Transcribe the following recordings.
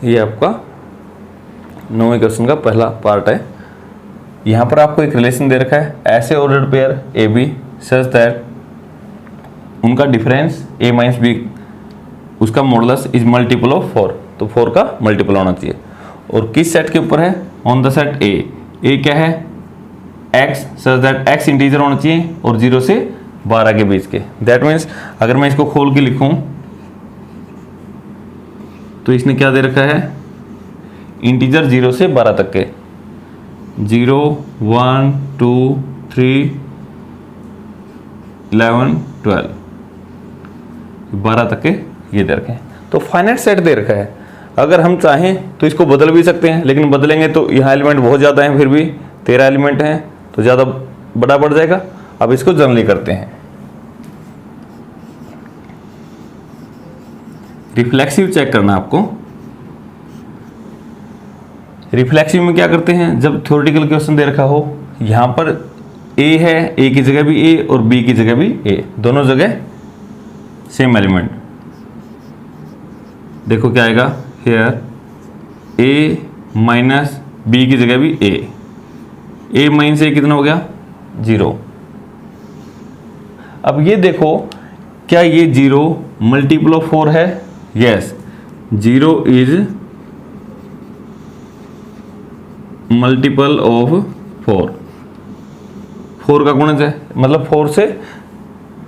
ये आपका 9वें क्वेश्चन का पहला पार्ट है। यहाँ पर आपको एक रिलेशन दे रखा है, ऐसे ordered pair A B such that उनका डिफरेंस ए माइनस बी, उसका मॉडुलस इज मल्टीपल ऑफ 4, तो 4 का मल्टीपल होना चाहिए। और किस सेट के ऊपर है? ऑन द सेट ए क्या है? x such that x integer होना चाहिए और 0 से 12 के बीच के। दैट मीन्स अगर मैं इसको खोल के लिखूं तो इसने क्या दे रखा है? इंटीजर 0 से 12 तक के, 0 1 2 3 11 12 12 तक के ये दे रखे हैं। तो फाइनाइट सेट दे रखा है। अगर हम चाहें तो इसको बदल भी सकते हैं, लेकिन बदलेंगे तो यहाँ एलिमेंट बहुत ज़्यादा हैं, फिर भी 13 एलिमेंट हैं तो ज़्यादा बड़ा पड़ जाएगा। अब इसको जनरली करते हैं। रिफ्लेक्सिव चेक करना आपको। रिफ्लेक्सिव में क्या करते हैं? जब थ्योरेटिकल क्वेश्चन दे रखा हो, यहाँ पर ए है, ए की जगह भी ए और बी की जगह भी ए, दोनों जगह सेम एलिमेंट। देखो क्या आएगा हेयर, ए माइनस बी की जगह भी ए माइनस ए कितना हो गया? 0। अब ये देखो क्या ये 0 मल्टीपल ऑफ 4 है? यस, 0 इज मल्टीपल ऑफ 4 का गुणज है, मतलब 4 से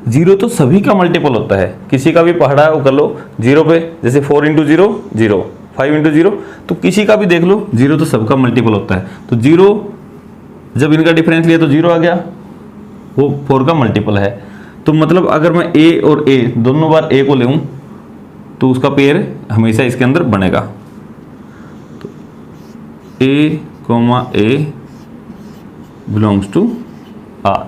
0 तो सभी का मल्टीपल होता है, किसी का भी पहाड़ा है वो कर लो 0 पे, जैसे 4 इंटू 0 0, 5 इंटू 0, तो किसी का भी देख लो, 0 तो सबका मल्टीपल होता है। तो 0 जब इनका डिफरेंस लिया तो 0 आ गया, वो 4 का मल्टीपल है। तो मतलब अगर मैं a और a दोनों बार a को लूँ तो उसका पेयर हमेशा इसके अंदर बनेगा। तो a, A belongs to R,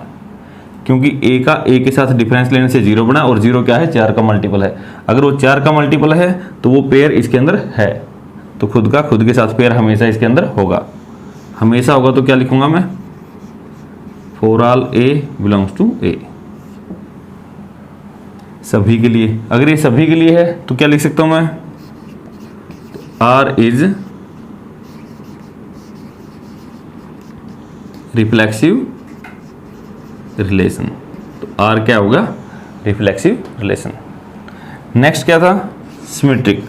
क्योंकि a का a के साथ डिफरेंस लेने से 0 बना, और 0 क्या है? 4 का मल्टीपल है। अगर वो 4 का मल्टीपल है तो वो पेयर इसके अंदर है, तो खुद के साथ पेयर हमेशा इसके अंदर होगा। हमेशा होगा तो क्या लिखूंगा मैं? For all a belongs to A। सभी के लिए, अगर ये सभी के लिए है तो क्या लिख सकता हूं मैं? R is reflexive relation. तो R क्या होगा? Reflexive relation. नेक्स्ट क्या था? सिमेट्रिक।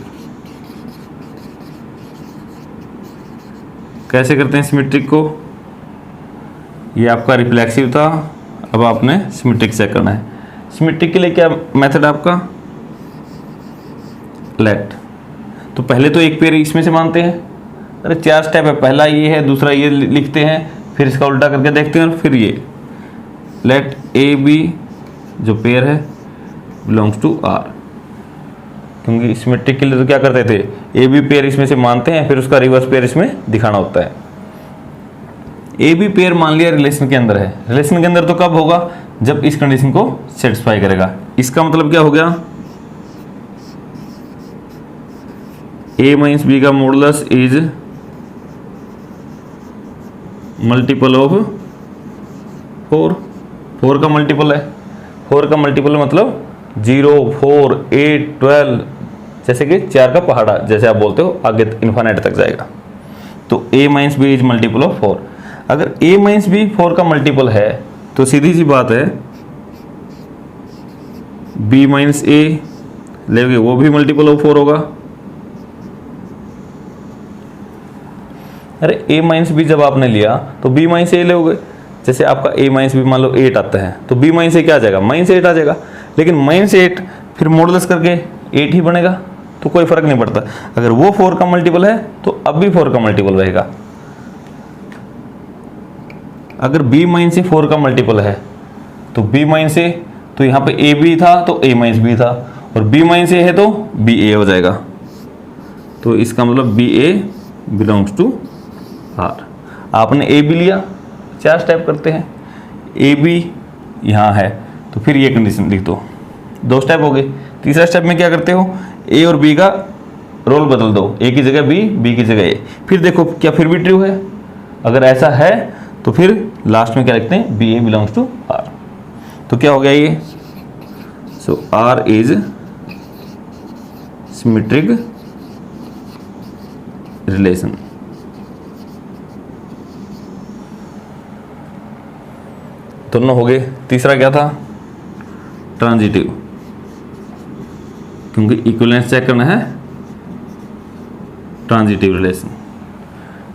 कैसे करते हैं सिमेट्रिक को? ये आपका रिफ्लेक्सिव था, अब आपने सिमेट्रिक चेक करना है। सिमेट्रिक के लिए क्या मेथड है आपका? लेट। तो पहले तो एक पेयर इसमें से मानते हैं, अरे 4 स्टेप है, पहला ये है, दूसरा ये लिखते हैं, फिर इसका उल्टा करके देखते हैं, और फिर ये लेट ए बी जो पेयर है बिलोंग्स टू R। क्योंकि सिमेट्रिक के लिए तो क्या करते थे? ए बी पेयर इसमें से मानते हैं, फिर उसका रिवर्स पेयर इसमें दिखाना होता है। ए बी पेयर मान लिया रिलेशन के अंदर है। रिलेशन के अंदर तो कब होगा? जब इस कंडीशन को सेटिस्फाई करेगा। इसका मतलब क्या हो गया? ए माइनस बी का मॉडुलस इज मल्टीपल ऑफ 4 का मल्टीपल है। 4 का मल्टीपल मतलब 0 4 8 12, जैसे कि 4 का पहाड़ा जैसे आप बोलते हो, आगे इन्फिनिट तक जाएगा। तो a minus B is multiple of 4। अगर a माइनस बी 4 का मल्टीपल है तो सीधी सी बात है b माइनस ए लेंगे, वो भी मल्टीपल ऑफ 4 होगा। अरे a माइनस बी जब आपने लिया तो b माइनस ए लोगे। जैसे आपका a माइनस बी मान लो 8 आता है, तो b माइनस ए क्या आ जाएगा? माइनस 8 आ जाएगा। लेकिन माइनस 8 फिर मॉडुलस करके 8 ही बनेगा, तो कोई फर्क नहीं पड़ता। अगर वो 4 का मल्टीपल है तो अब भी 4 का मल्टीपल रहेगा। अगर b माइनस ए 4 का मल्टीपल है तो b माइनस ए, तो यहाँ पे a भी था तो a माइनस बी था, और b माइनस ए है तो b a हो जाएगा। तो इसका मतलब b a belongs to R। आपने a भी लिया, 4 स्टेप करते हैं, a b यहाँ है तो फिर ये कंडीशन लिख दो, 2 स्टेप हो गए। तीसरा स्टेप में क्या करते हो? a और b का रोल बदल दो, a की जगह b की जगह a। फिर देखो क्या फिर भी ट्रू है? अगर ऐसा है तो फिर लास्ट में क्या लिखते हैं? B A belongs to R। तो क्या हो गया ये? So R is symmetric relation. दोनों हो गए। तीसरा क्या था? ट्रांजिटिव, क्योंकि इक्विवेलेंस चेक करना है। ट्रांजिटिव रिलेशन,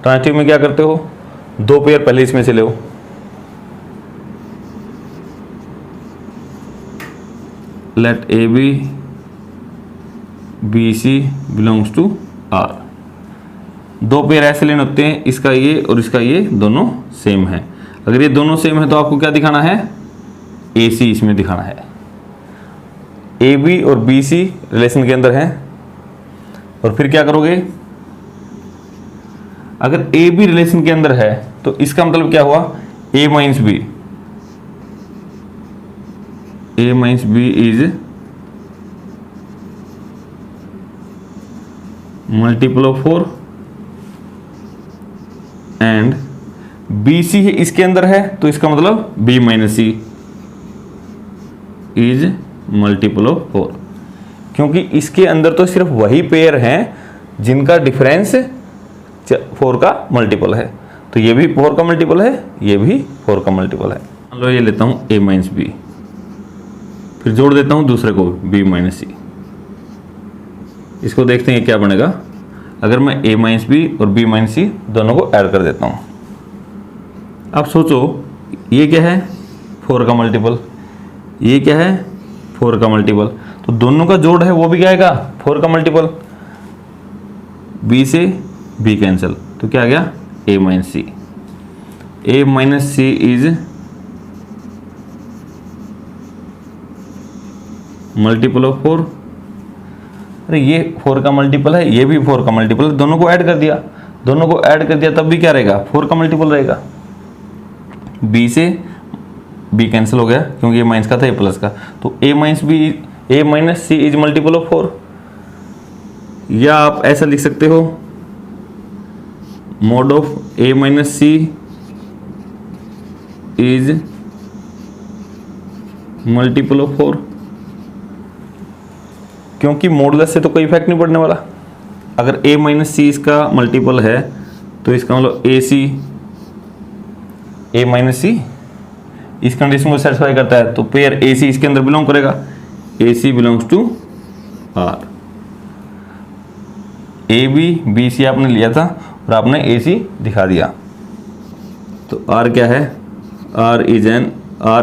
ट्रांजिटिव में क्या करते हो? दो पेयर पहले इसमें से ले, let A B B C belongs to R. दो पेयर ऐसे लेने होते हैं, इसका ये और इसका ये दोनों सेम है। अगर ये दोनों सेम है तो आपको क्या दिखाना है? ए सी इसमें दिखाना है। ए बी और बी सी रिलेशन के अंदर है। और फिर क्या करोगे? अगर ए बी रिलेशन के अंदर है तो इसका मतलब क्या हुआ? A minus B, A minus B is multiple of 4 and B C इसके अंदर है तो इसका मतलब B minus C is multiple of 4, क्योंकि इसके अंदर तो सिर्फ वही पेयर हैं जिनका डिफरेंस 4 का मल्टीपल है। तो ये भी 4 का मल्टीपल है, ये भी 4 का मल्टीपल है। मान लो ये लेता हूं a माइनस बी, फिर जोड़ देता हूं दूसरे को b माइनस सी। इसको देखते हैं क्या बनेगा अगर मैं a माइनस बी और b माइनस सी दोनों को ऐड कर देता हूं। अब सोचो ये क्या है? 4 का मल्टीपल, ये क्या है? 4 का मल्टीपल। तो दोनों का जोड़ है वो भी क्या आएगा? 4 का मल्टीपल। b से b कैंसिल, तो क्या आ गया? a minus C. a minus C is multiple of 4। अरे ये 4 का मल्टीपल है, ये भी 4 का मल्टीपल है, दोनों को ऐड कर दिया। दोनों को ऐड कर दिया तब भी क्या रहेगा? 4 का मल्टीपल रहेगा। b से b कैंसिल हो गया क्योंकि ये माइनस का था, ये प्लस का। तो a minus B, a minus C is multiple of 4। या आप ऐसा लिख सकते हो mod of a minus C is multiple of 4, क्योंकि मॉडुलस से तो कोई इफेक्ट नहीं पड़ने वाला। अगर a माइनस सी इसका मल्टीपल है तो इसका मतलब ए सी, a माइनस सी इस कंडीशन को सेटिस्फाई करता है तो पेयर ए सी इसके अंदर बिलोंग करेगा। A C belongs to R. A B B C आपने लिया था और आपने ए सी दिखा दिया। तो आर क्या है? R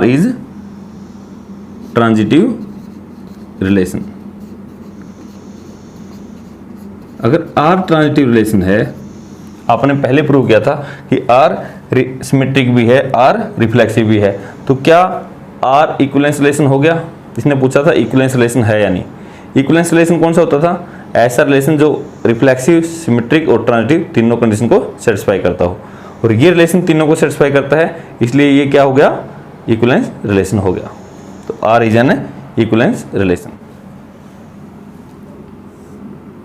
is transitive relation. अगर आर ट्रांजिटिव रिलेशन है, आपने पहले प्रूव किया था कि आर सिमेट्रिक भी है, आर रिफ्लेक्सिव भी है, तो क्या आर इक्विवेलेंस रिलेशन हो गया? इसने पूछा था इक्विवेलेंस रिलेशन है या नहीं। इक्विवेलेंस रिलेशन कौन सा होता था? ऐसा रिलेशन जो रिफ्लेक्सिव, सिमेट्रिक और ट्रांजिटिव तीनों कंडीशन को सेटिस्फाई करता हो, और ये रिलेशन तीनों को सेटिस्फाई करता है, इसलिए ये क्या हो गया? इक्विवेलेंस रिलेशन हो गया। तो R is an equivalence relation.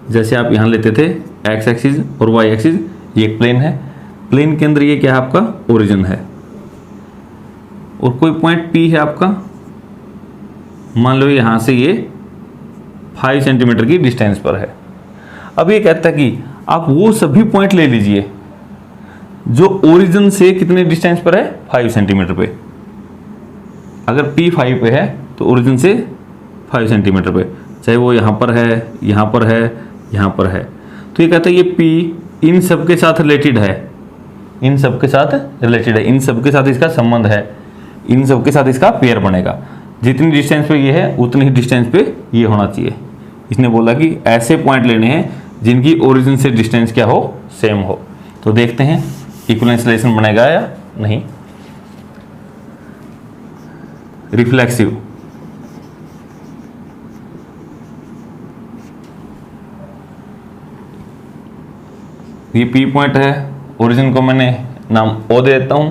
जैसे आप यहां लेते थे एक्स एक्सिस और वाई एक्सिस, ये एक प्लेन है, प्लेन के अंदर ये क्या है? आपका ओरिजिन है, और कोई पॉइंट P है आपका। मान लो यहां से ये 5 सेंटीमीटर की डिस्टेंस पर है। अब ये कहता है कि आप वो सभी पॉइंट ले लीजिए जो ओरिजिन से कितने डिस्टेंस पर है? 5 सेंटीमीटर पे। अगर P 5 पे है तो ओरिजिन से 5 सेंटीमीटर पे, चाहे वो यहां पर है, यहां पर है, यहां पर है। तो ये कहता है ये P इन सब के साथ रिलेटेड है, इन सब के साथ रिलेटेड है, इन सब के साथ इसका संबंध है, इन सब के साथ इसका पेयर बनेगा। जितनी डिस्टेंस पे ये है उतनी ही डिस्टेंस पे ये होना चाहिए। इसने बोला कि ऐसे पॉइंट लेने हैं जिनकी ओरिजिन से डिस्टेंस क्या हो? सेम हो। तो देखते हैं इक्विवेलेंस रिलेशन बनेगा या नहीं। रिफ्लेक्सिव, ये P पॉइंट है, ओरिजिन को मैंने नाम O दे देता हूं।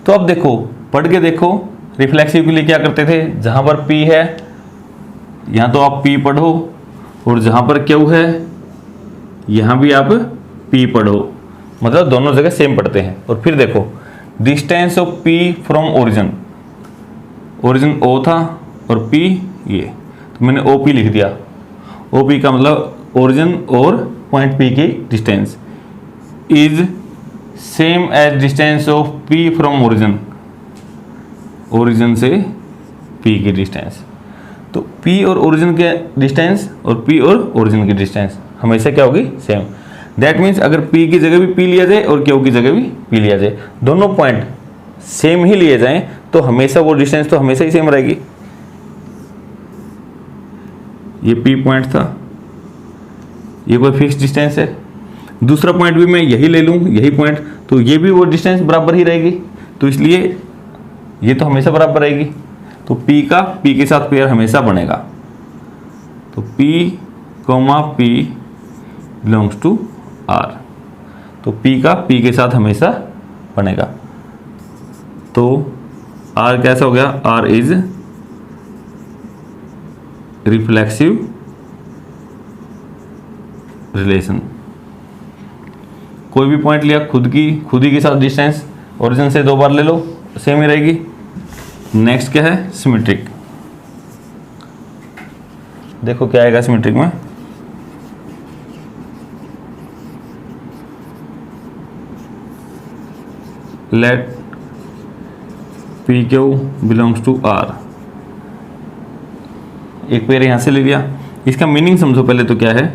तो अब देखो, पढ़ के देखो, रिफ्लेक्सिव के लिए क्या करते थे? जहां पर P है यहां तो आप P पढ़ो, और जहां पर Q है यहां भी आप P पढ़ो, मतलब दोनों जगह सेम पढ़ते हैं। और फिर देखो distance of P from origin, origin O था और P ये, तो मैंने OP लिख दिया। OP का मतलब ओरिजिन और पॉइंट P की distance. Is same as distance of P from origin, origin से पी की डिस्टेंस। तो पी और ओरिजिन के डिस्टेंस और पी और ओरिजिन की डिस्टेंस हमेशा क्या होगी, सेम। दैट मीन्स अगर पी की जगह भी पी लिया जाए और क्यू की जगह भी पी लिया जाए, दोनों पॉइंट सेम ही लिए जाएं तो हमेशा वो डिस्टेंस तो हमेशा ही सेम रहेगी। ये पी पॉइंट था, ये कोई फिक्स डिस्टेंस है, दूसरा पॉइंट भी मैं यही ले लूँ, यही पॉइंट, तो ये भी वो डिस्टेंस बराबर ही रहेगी, तो इसलिए ये तो हमेशा बराबर रहेगी। तो P का P के साथ पेयर हमेशा बनेगा, तो P, P belongs to R, तो P का P के साथ हमेशा बनेगा। तो R कैसा हो गया, R इज रिफ्लेक्सिव रिलेशन। कोई भी पॉइंट लिया, खुद ही के साथ डिस्टेंस ओरिजिन से 2 बार ले लो, सेम ही रहेगी। नेक्स्ट क्या है, सिमेट्रिक। देखो क्या आएगा सिमेट्रिक में, let P Q belongs to R. एक पेयर यहां से ले लिया, इसका मीनिंग समझो पहले तो क्या है,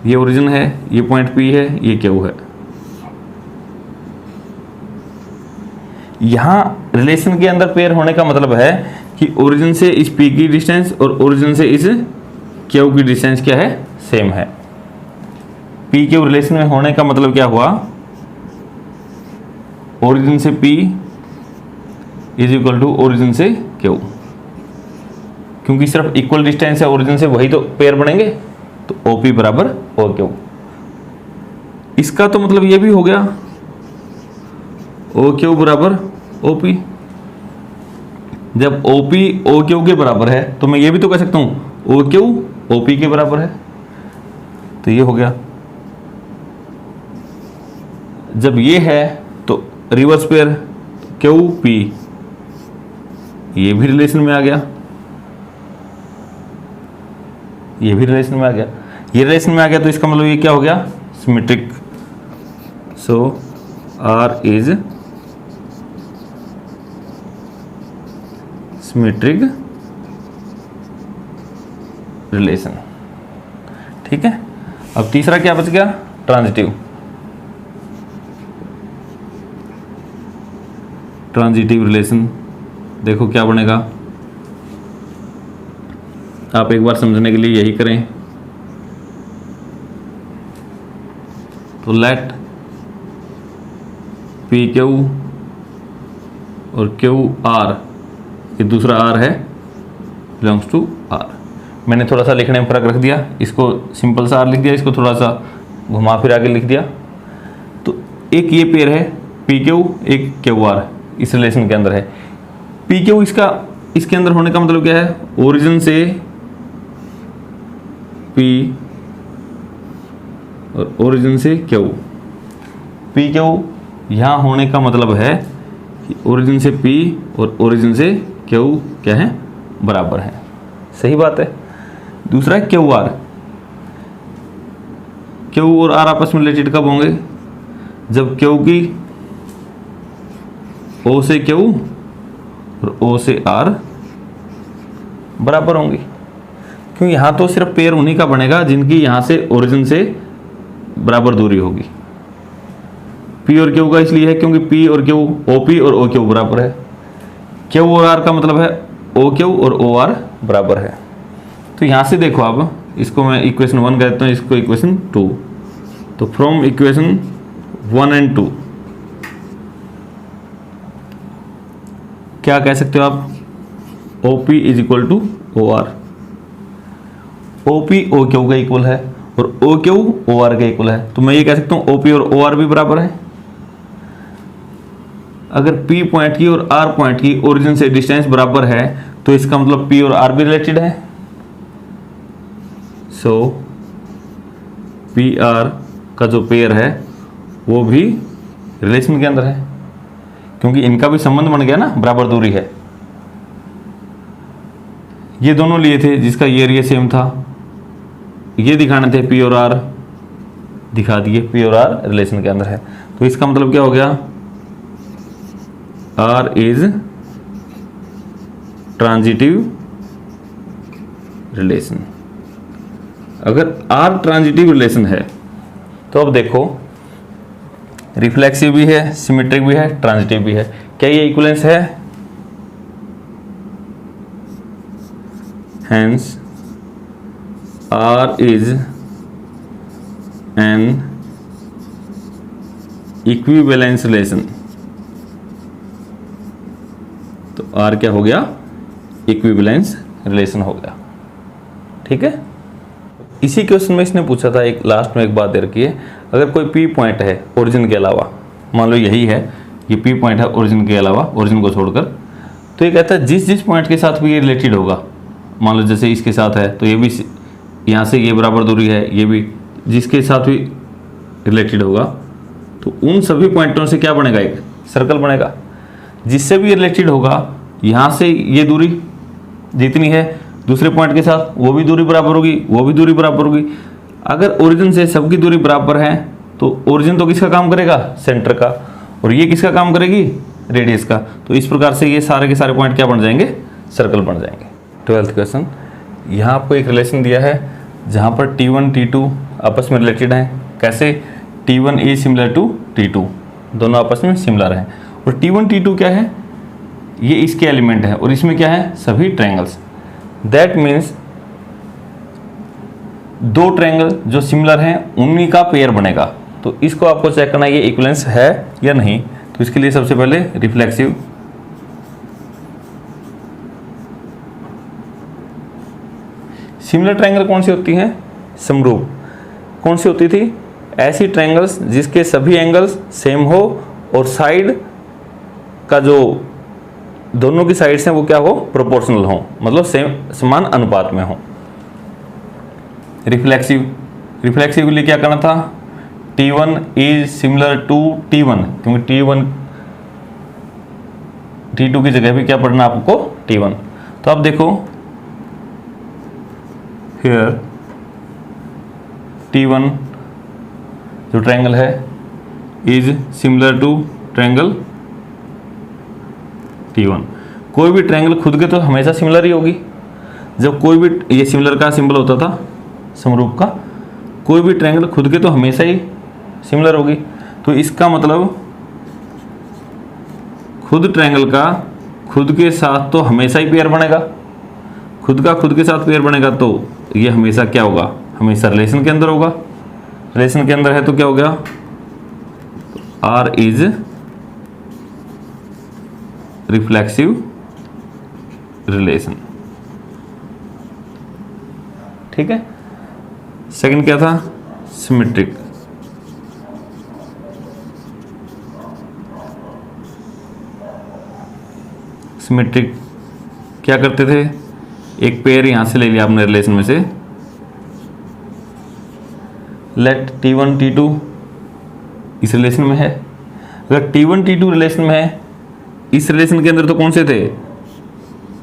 ये ओरिजिन है, ये पॉइंट पी है, ये क्यू है। यहां रिलेशन के अंदर पेयर होने का मतलब है कि ओरिजिन से इस पी की डिस्टेंस और ओरिजिन से इस क्यू की डिस्टेंस क्या है, सेम है। पी क्यू रिलेशन में होने का मतलब क्या हुआ, ओरिजिन से P is equal to origin से क्यू, क्योंकि सिर्फ इक्वल डिस्टेंस है ओरिजिन से, वही तो पेयर बनेंगे, तो OP बराबर OQ। इसका तो मतलब ये भी हो गया OQ बराबर OP। जब OP OQ के बराबर है तो मैं ये भी तो कह सकता हूं OQ OP के बराबर है, तो ये हो गया। जब ये है तो रिवर्स पेयर QP, ये भी रिलेशन में आ गया, ये भी रिलेशन में आ गया, ये रिलेशन में आ गया, तो इसका मतलब ये क्या हो गया, symmetric. So R is symmetric relation. ठीक है, अब तीसरा क्या बच गया, ट्रांजिटिव। ट्रांजिटिव रिलेशन देखो क्या बनेगा, आप एक बार समझने के लिए यही करें, तो लेट पी क्यू और क्यू आर, ये दूसरा आर है, बिलोंग्स टू आर। मैंने थोड़ा सा लिखने में फर्क रख दिया, इसको सिंपल सा आर लिख दिया, इसको थोड़ा सा घुमा फिरा के लिख दिया। तो एक ये पेयर है पी क्यू, एक क्यू आर, इस रिलेशन के अंदर है। पी क्यू इसके अंदर होने का मतलब क्या है, ओरिजिन से पी और ओरिजिन से क्यू। पी क्यू यहाँ होने का मतलब है कि ओरिजिन से पी और ओरिजिन से क्यू क्या है, बराबर है, सही बात है। दूसरा है क्यू आर। क्यू और आर आपस में रिलेटेड कब होंगे, जब क्यू की ओ से क्यू और ओ से आर बराबर होंगी, क्यों यहां तो सिर्फ पेयर उन्हीं का बनेगा जिनकी यहां से ओरिजिन से बराबर दूरी होगी। पी और क्यू का इसलिए है क्योंकि पी और क्यू, ओपी और ओ क्यू बराबर है। क्यू और आर का मतलब है ओ क्यू और ओ आर बराबर है। तो यहां से देखो आप, इसको मैं इक्वेशन 1 कहता हूं, इसको इक्वेशन 2। तो फ्रॉम इक्वेशन 1 एंड 2 क्या कह सकते हो आप, OP is equal to OR। OP OQ का इक्वल है और OQ OR का इक्वल है, तो मैं ये कह सकता हूं OP और OR भी बराबर है। अगर P पॉइंट की और R पॉइंट की ओरिजिन से डिस्टेंस बराबर है तो इसका मतलब P और R भी रिलेटेड है। सो PR का जो पेयर है वो भी रिलेशन के अंदर है, क्योंकि इनका भी संबंध बन गया ना, बराबर दूरी है। ये दोनों लिए थे जिसका ये एरिया सेम था, ये दिखाने थे P और R, दिखा दिए, पी और आर रिलेशन के अंदर है। तो इसका मतलब क्या हो गया, आर इज ट्रांजिटिव रिलेशन। अगर आर ट्रांजिटिव रिलेशन है तो अब देखो रिफ्लेक्सिव भी है, सिमेट्रिक भी है, ट्रांजिटिव भी है। क्या ये इक्विवेलेंस है? Hence R is an equivalence relation। तो R क्या हो गया, इक्विवेलेंस रिलेशन हो गया। ठीक है, इसी क्वेश्चन में इसने पूछा था, एक लास्ट में एक बात दे रखी है, अगर कोई P पॉइंट है ओरिजिन के अलावा, मान लो यही है, ये P पॉइंट है ओरिजिन के अलावा, ओरिजिन को छोड़कर, तो ये कहता है जिस पॉइंट के साथ भी ये रिलेटेड होगा, मान लो जैसे इसके साथ है तो ये भी यहाँ से ये बराबर दूरी है, ये भी जिसके साथ भी रिलेटेड होगा, तो उन सभी पॉइंटों से क्या बनेगा, एक सर्कल बनेगा। जिससे भी रिलेटेड होगा, यहाँ से ये दूरी जितनी है दूसरे पॉइंट के साथ वो भी दूरी बराबर होगी, वो भी दूरी बराबर होगी। अगर ओरिजिन से सबकी दूरी बराबर है तो ओरिजिन तो किसका काम करेगा, सेंटर का, और ये किसका काम करेगी, रेडियस का। तो इस प्रकार से ये सारे के सारे पॉइंट क्या बन जाएंगे, सर्कल बन जाएंगे। 12th क्वेश्चन, यहाँ आपको एक रिलेशन दिया है जहाँ पर T1 T2 आपस में रिलेटेड हैं। कैसे, T1 is similar to T2, दोनों आपस में सिमिलर हैं। और T1 T2 क्या है, ये इसके एलिमेंट है, और इसमें क्या है, सभी ट्रायंगल्स। दैट मीन्स दो ट्रायंगल जो सिमिलर हैं उन्हीं का पेयर बनेगा। तो इसको आपको चेक करना है ये इक्विवेलेंस है या नहीं। तो इसके लिए सबसे पहले रिफ्लेक्सिव, सिमिलर ट्रायंगल कौन सी होती हैं, समरूप। कौन सी होती थी, ऐसी ट्रायंगल्स जिसके सभी एंगल्स सेम हो और साइड का जो दोनों की साइड्स हैं वो क्या हो, प्रोपोर्शनल हो, मतलब सेम समान अनुपात में हो। रिफ्लेक्सिव, रिफ्लेक्सिव के लिए क्या करना था, T1 is similar to T1, क्योंकि T1 T2 की जगह भी क्या पढ़ना आपको, T1। तो अब देखो हियर T1 जो ट्रायंगल है is similar to triangle T1। कोई भी ट्रायंगल खुद के तो हमेशा सिमिलर ही होगी। जब कोई भी, ये सिमिलर का सिंबल होता था समरूप का, कोई भी ट्रायंगल खुद के तो हमेशा ही सिमिलर होगी। तो इसका मतलब खुद ट्रायंगल का खुद के साथ तो हमेशा ही पेयर बनेगा, खुद का खुद के साथ पेयर बनेगा, तो ये हमेशा क्या होगा, हमेशा रिलेशन के अंदर होगा। रिलेशन के अंदर है तो क्या हो गया, R इज रिफ्लेक्सिव रिलेशन। ठीक है, सेकंड क्या था, सिमेट्रिक। सिमेट्रिक क्या करते थे, एक पेयर यहां से ले लिया आपने रिलेशन में से, लेट T1 T2 इस रिलेशन में है। अगर T1 T2 रिलेशन में है, इस रिलेशन के अंदर तो कौन से थे,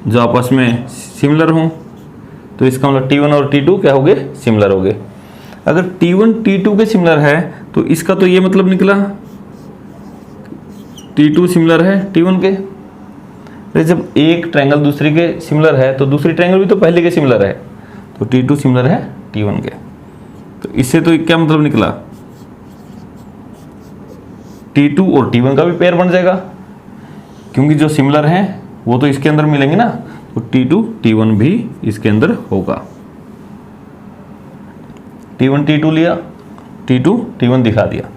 जो आपस में सिमिलर हों, तो इसका मतलब T1 और T2 क्या हो गए, सिमिलर हो गए। अगर T1 T2 के सिमिलर है तो इसका तो ये मतलब निकला T2 सिमिलर है T1 के। तो जब एक ट्रायंगल दूसरे के सिमिलर है तो दूसरी ट्रायंगल भी तो पहले के सिमिलर है, तो T2 सिमिलर है T1 के। तो इससे तो क्या मतलब निकला, T2 और T1 का भी पेयर बन जाएगा, क्योंकि जो सिमिलर हैं वो तो इसके अंदर मिलेंगे ना, तो T2 T1 भी इसके अंदर होगा। T1 T2 लिया, T2 T1 दिखा दिया,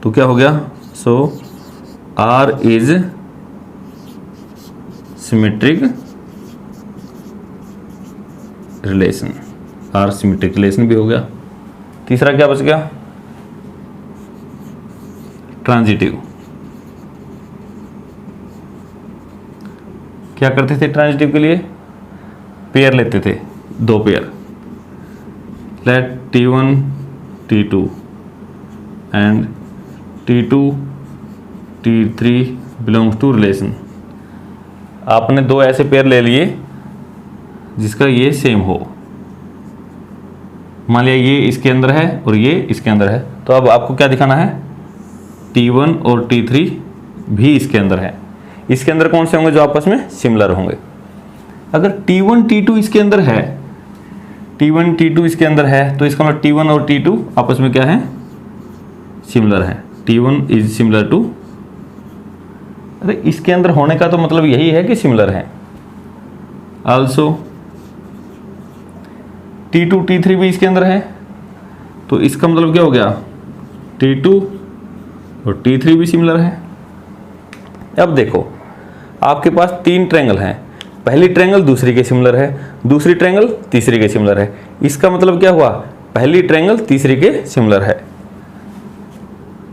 तो क्या हो गया, सो R is symmetric relation, R symmetric relation भी हो गया। तीसरा क्या बच गया, ट्रांजिटिव। क्या करते थे ट्रांजिटिव के लिए, पेयर लेते थे, दो pair, let T1 T2 and T2 T3 belongs to relation. आपने दो ऐसे पेयर ले लिए जिसका ये सेम हो, मान लिया ये इसके अंदर है और ये इसके अंदर है, तो अब आपको क्या दिखाना है, T1 और T3 भी इसके अंदर है। इसके अंदर कौन से होंगे, जो आपस में सिमिलर होंगे। अगर T1 T2 इसके अंदर है, T1 T2 इसके अंदर है, तो इसका मतलब T1 और T2 आपस में क्या है, सिमिलर है। T1 इज सिमिलर टू, अरे इसके अंदर होने का तो मतलब यही है कि सिमिलर है। आल्सो T2 T3 भी इसके अंदर है, तो इसका मतलब क्या हो गया, T2 और T3 भी सिमिलर है। अब देखो आपके पास 3 ट्रायंगल हैं, पहली ट्रायंगल दूसरी के सिमिलर है, दूसरी ट्रायंगल तीसरी के सिमिलर है। इसका मतलब क्या हुआ, पहली ट्रायंगल तीसरी के सिमिलर है,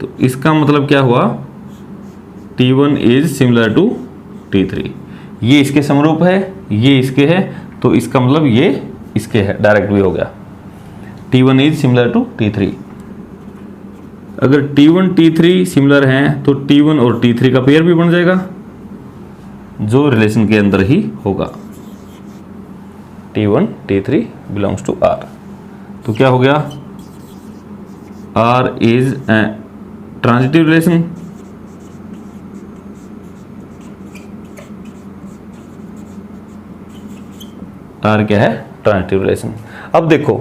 तो इसका मतलब क्या हुआ, T1 is similar to T3। ये इसके समरूप है, ये इसके है, तो इसका मतलब ये इसके है, डायरेक्ट भी हो गया। T1 is similar to T3। अगर T1 T3 सिमिलर हैं तो T1 और T3 का पेयर भी बन जाएगा, जो रिलेशन के अंदर ही होगा। T1 T3 belongs to R, तो क्या हो गया, R is a transitive relation. R क्या है, ट्रांजिटिव रिलेशन। अब देखो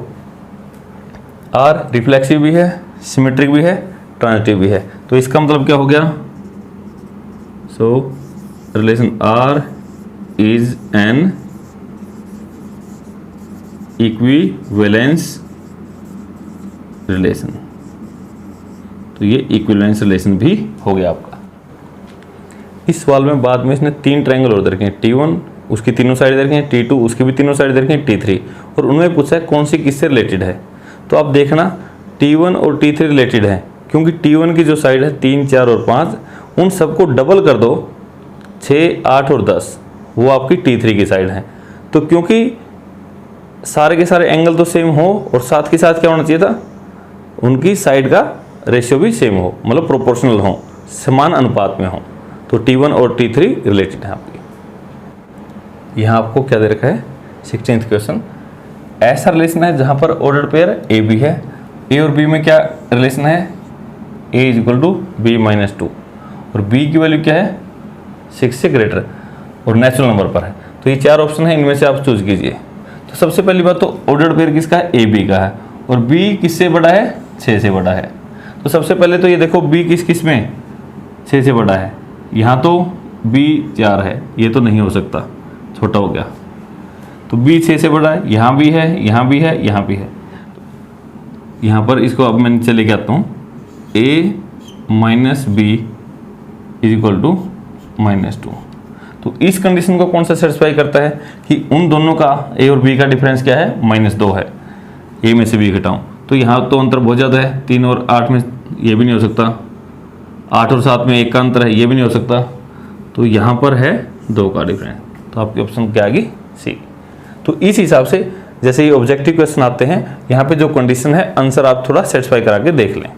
R रिफ्लेक्सिव भी है, सिमेट्रिक भी है, ट्रांजिटिव भी है, तो इसका मतलब क्या हो गया, सो relation R is an equivalence relation. तो ये इक्विवेलेंस रिलेशन भी हो गया आपका। इस सवाल में बाद में इसने 3 ट्रायंगल और दे रखे हैं, T1 उसकी तीनों साइड दे रखे हैं, T2 उसकी भी तीनों साइड दे रखे हैं, T3, और उनमें पूछा है कौन सी किससे रिलेटेड है। तो आप देखना T1 और T3 रिलेटेड है, क्योंकि T1 की जो साइड है 3, 4 और 5, उन सबको डबल कर दो, 6, 8 और 10, वो आपकी T3 की साइड है। तो क्योंकि सारे के सारे एंगल तो सेम हो और साथ के साथ क्या होना चाहिए था, उनकी साइड का रेशियो भी सेम हो, मतलब प्रोपोर्शनल हो, समान अनुपात में हो, तो T1 और T3 रिलेटेड है आपकी। यहाँ आपको क्या दे रखा है, 16th क्वेश्चन, ऐसा रिलेशन है जहाँ पर ऑर्डर्ड पेयर ए बी है, ए और बी में क्या रिलेशन है, A is equal to B minus 2, और बी की वैल्यू क्या है, 6 से ग्रेटर और नेचुरल नंबर पर है। तो ये 4 ऑप्शन है, इनमें से आप चूज कीजिए। तो सबसे पहली बात तो ऑर्डर्ड पेयर किसका है, ए बी का है, और बी किससे बड़ा है, 6 से बड़ा है। तो सबसे पहले तो ये देखो बी किस किस में 6 से बड़ा है, यहाँ तो बी 4 है, ये तो नहीं हो सकता, छोटा हो गया, तो बी 6 से बड़ा है, यहाँ भी है, यहाँ भी है, यहाँ भी है। यहाँ पर इसको अब मैं नीचे लेके आता हूँ, a minus B is equal to -2। तो इस कंडीशन को कौन सा सेटिस्फाई करता है कि उन दोनों का a और b का डिफरेंस क्या है, -2 है, a में से b घटाऊँ, तो यहाँ तो अंतर बहुत ज़्यादा है, 3 और 8 में ये भी नहीं हो सकता, 8 और 7 में 1 का अंतर है, ये भी नहीं हो सकता, तो यहाँ पर है 2 का डिफरेंस। तो आपकी ऑप्शन क्या आएगी, सी। तो इस हिसाब से जैसे ये ऑब्जेक्टिव क्वेश्चन आते हैं, यहाँ पे जो कंडीशन है आंसर आप थोड़ा सेटिस्फाई करा के देख लें।